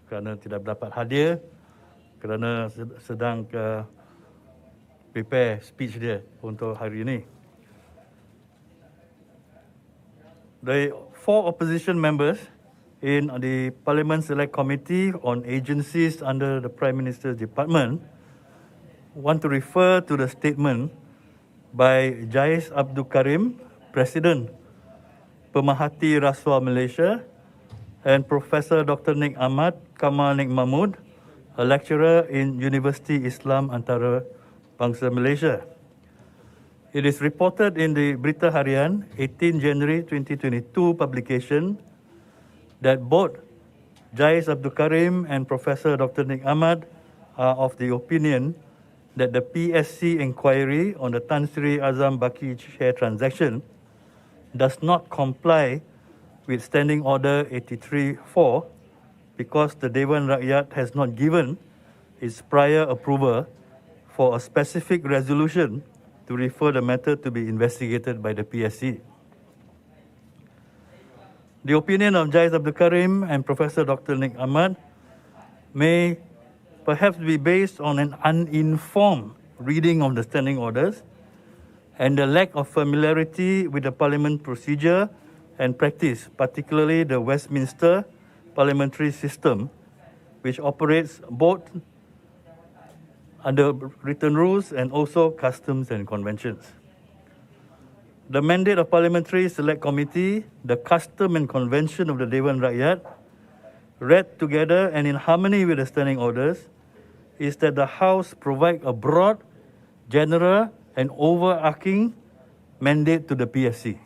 kerana tidak dapat hadir kerana sedang prepare speech dia untuk hari ini. The 4 opposition members in the Parliament Select Committee on Agencies under the Prime Minister's Department want to refer to the statement by Jais Abdul Karim, President Pemerhati Rasuah Malaysia, and Professor Dr. Nik Ahmad Kamal Nik Mahmud, a lecturer in Universiti Islam Antarabangsa Malaysia. It is reported in the Berita Harian 18 January 2022 publication that both Jais Abdul Karim and Professor Dr. Nik Ahmad are of the opinion that the PSC inquiry on the Tan Sri Azam Baki share transaction does not comply with Standing Order 83-4 because the Dewan Rakyat has not given its prior approval for a specific resolution to refer the matter to be investigated by the PSC. The opinion of Jais Abdul Karim and Professor Dr. Nik Ahmad may perhaps be based on an uninformed reading of the standing orders and the lack of familiarity with the parliament procedure and practice, particularly the Westminster parliamentary system, which operates both under written rules and also customs and conventions. The mandate of Parliamentary Select Committee, the custom and convention of the Dewan Rakyat, read together and in harmony with the standing orders, is that the House provide a broad, general and overarching mandate to the PSC.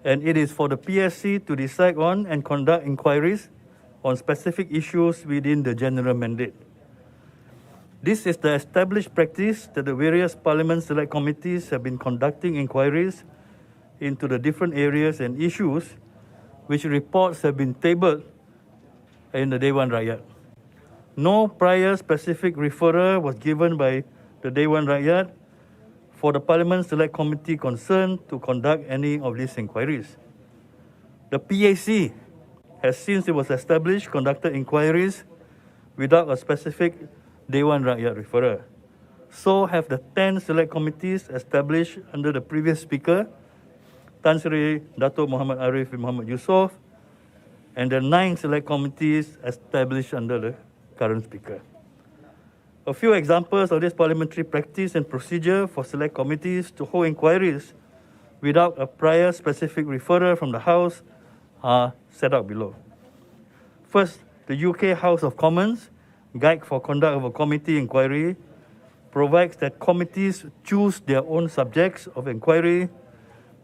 And it is for the PSC to decide on and conduct inquiries on specific issues within the general mandate. This is the established practice that the various Parliament Select Committees have been conducting inquiries into the different areas and issues which reports have been tabled in the Dewan Rakyat. No prior specific referral was given by the Dewan Rakyat for the Parliament Select Committee concerned to conduct any of these inquiries. The PAC has, since it was established, conducted inquiries without a specific Dewan Rakyat referral. So have the 10 select committees established under the previous speaker, Tan Sri Dato' Muhammad Arif bin Muhammad Yusof, and the 9 select committees established under the current speaker. A few examples of this parliamentary practice and procedure for select committees to hold inquiries without a prior specific referral from the House are set out below. First, the UK House of Commons Guide for Conduct of a Committee Inquiry provides that committees choose their own subjects of inquiry,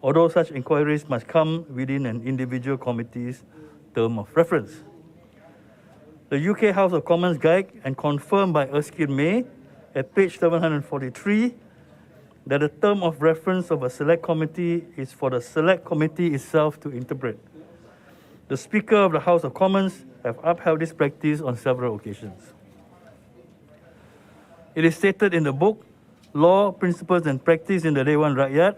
although such inquiries must come within an individual committee's term of reference. The UK House of Commons Guide and confirmed by Erskine May at page 743 that the term of reference of a select committee is for the select committee itself to interpret. The Speaker of the House of Commons have upheld this practice on several occasions. It is stated in the book, Law, Principles and Practice in the Dewan Rakyat,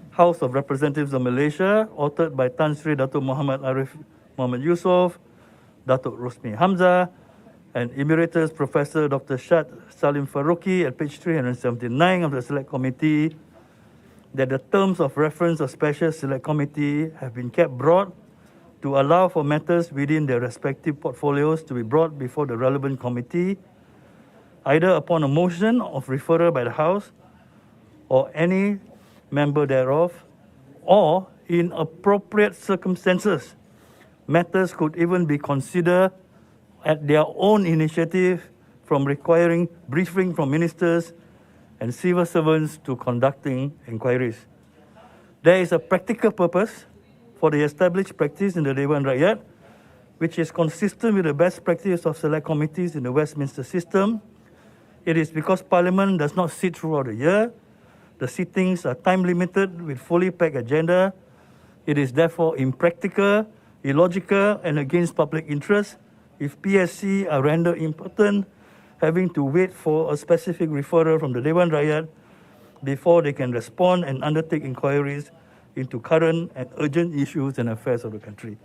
House of Representatives of Malaysia, authored by Tan Sri Dato' Muhammad Arif Muhammad Yusof, Dato' Rosmi Hamzah, and Emeritus Professor Dr. Shad Salim Faruqi at page 379 of the Select Committee, that the terms of reference of Special Select Committee have been kept broad to allow for matters within their respective portfolios to be brought before the relevant committee, either upon a motion of referral by the House or any member thereof, or in appropriate circumstances. Matters could even be considered at their own initiative, from requiring briefing from ministers and civil servants to conducting inquiries. There is a practical purpose for the established practice in the Dewan Rakyat, which is consistent with the best practice of select committees in the Westminster system. It is because Parliament does not sit throughout the year. The sittings are time limited with fully packed agenda. It is therefore impractical, illogical and against public interest if PSC are rendered impotent, having to wait for a specific referral from the Dewan Rakyat before they can respond and undertake inquiries into current and urgent issues and affairs of the country.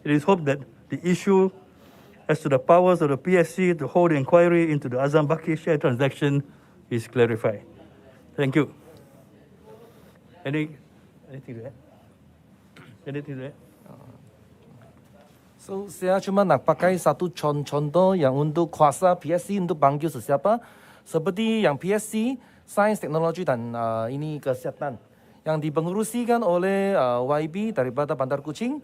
It is hoped that the issue as to the powers of the PSC to hold inquiry into the Azam Baki share transaction is clarified. Thank you. Anything to add? Anything to add? So, saya cuma nak pakai satu contoh yang untuk kuasa PSC untuk panggil sesiapa. Seperti yang PSC, Sains, Teknologi dan ini Kesihatan. Yang dipengerusikan oleh YB daripada Bandar Kuching.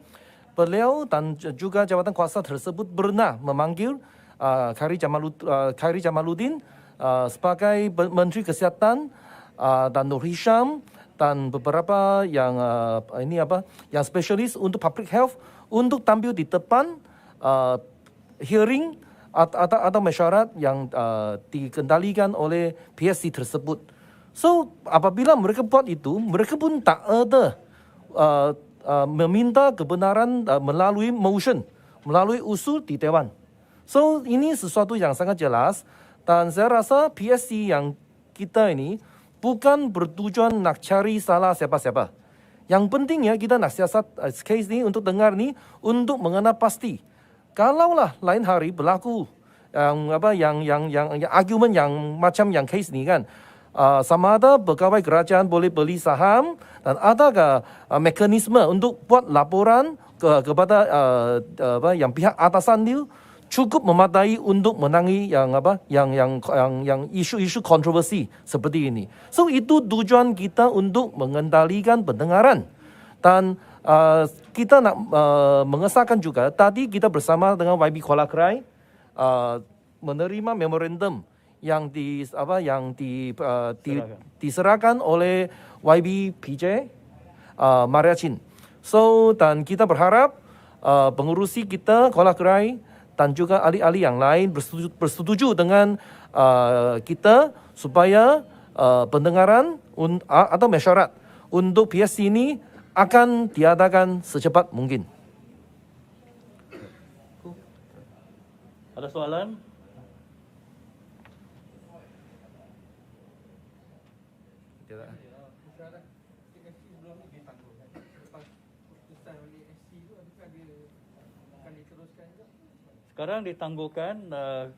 Beliau dan juga jabatan kuasa tersebut pernah memanggil Khairi Jamaluddin sebagai Menteri Kesihatan dan Nur Hisham dan beberapa yang yang spesialis untuk public health untuk tampil di depan hearing atau mesyuarat yang dikendalikan oleh PSC tersebut. So, apabila mereka buat itu, mereka pun tak ada meminta kebenaran melalui motion, melalui usul di Dewan. So, ini sesuatu yang sangat jelas dan saya rasa PSC yang kita ini bukan bertujuan nak cari salah siapa-siapa. Yang penting ya kita nak siasat case ni untuk dengar ni untuk mengenal pasti. Kalaulah lain hari berlaku yang argument yang macam yang case ni kan, sama ada pegawai kerajaan boleh beli saham dan ada mekanisme untuk buat laporan kepada yang pihak atasan dia cukup memadai untuk menangi yang isu-isu kontroversi seperti ini. So itu tujuan kita untuk mengendalikan pendengaran dan kita nak mengesahkan juga tadi kita bersama dengan YB Kuala Krai menerima memorandum yang diserahkan oleh YB PJ Maria Chin. So dan kita berharap pengurusi kita Kuala Krai dan juga ahli-ahli yang lain bersetuju dengan kita supaya pendengaran atau mesyuarat untuk PSC ini akan diadakan secepat mungkin. Ada soalan? Sekarang ditangguhkan,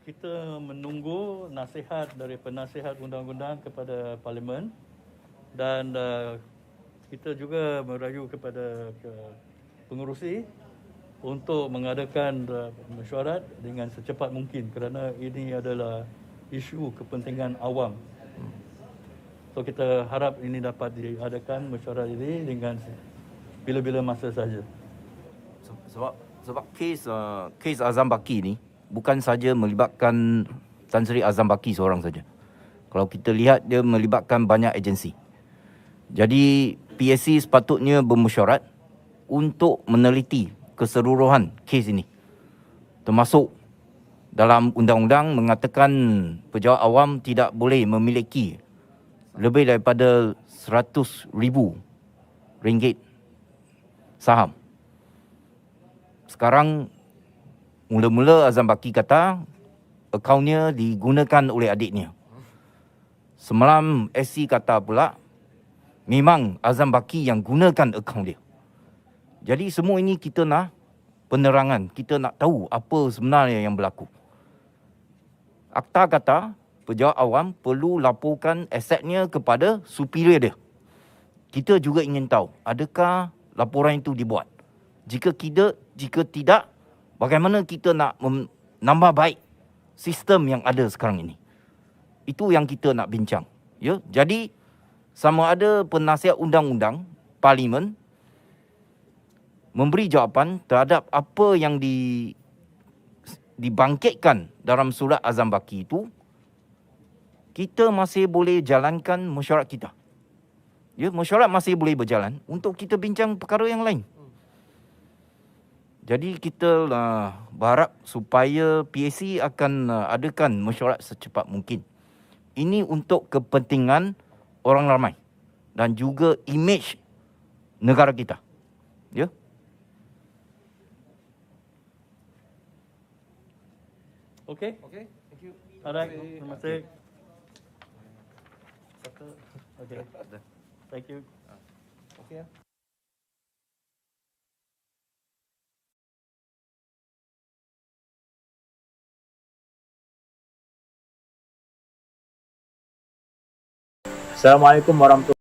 kita menunggu nasihat dari penasihat undang-undang kepada Parlimen dan kita juga merayu kepada pengerusi untuk mengadakan mesyuarat dengan secepat mungkin kerana ini adalah isu kepentingan awam. So kita harap ini dapat diadakan mesyuarat ini dengan bila-bila masa saja. Sebab kes Azam Baki ni bukan saja melibatkan Tan Sri Azam Baki seorang saja. Kalau kita lihat dia melibatkan banyak agensi. Jadi PSC sepatutnya bermesyuarat untuk meneliti keseluruhan kes ini. Termasuk dalam undang-undang mengatakan pejabat awam tidak boleh memiliki lebih daripada RM100,000 saham. Sekarang mula-mula Azam Baki kata akaunnya digunakan oleh adiknya. Semalam SC kata pula memang Azam Baki yang gunakan akaun dia. Jadi semua ini kita nak penerangan, kita nak tahu apa sebenarnya yang berlaku. Akta kata pejabat awam perlu laporkan asetnya kepada superior dia. Kita juga ingin tahu adakah laporan itu dibuat. Jika tidak, bagaimana kita nak menambah baik sistem yang ada sekarang ini? Itu yang kita nak bincang. Ya, jadi sama ada penasihat undang-undang Parlimen memberi jawapan terhadap apa yang dibangkitkan dalam surat Azam Baki itu, kita masih boleh jalankan mesyuarat kita. Ya, mesyuarat masih boleh berjalan untuk kita bincang perkara yang lain. Jadi kita berharap supaya PSC akan adakan mesyuarat secepat mungkin. Ini untuk kepentingan orang ramai dan juga imej negara kita. Ya. Okay? Okay, thank you. Alright, terima kasih. Okay. Thank you. Okay. Assalamualaikum warahmatullahi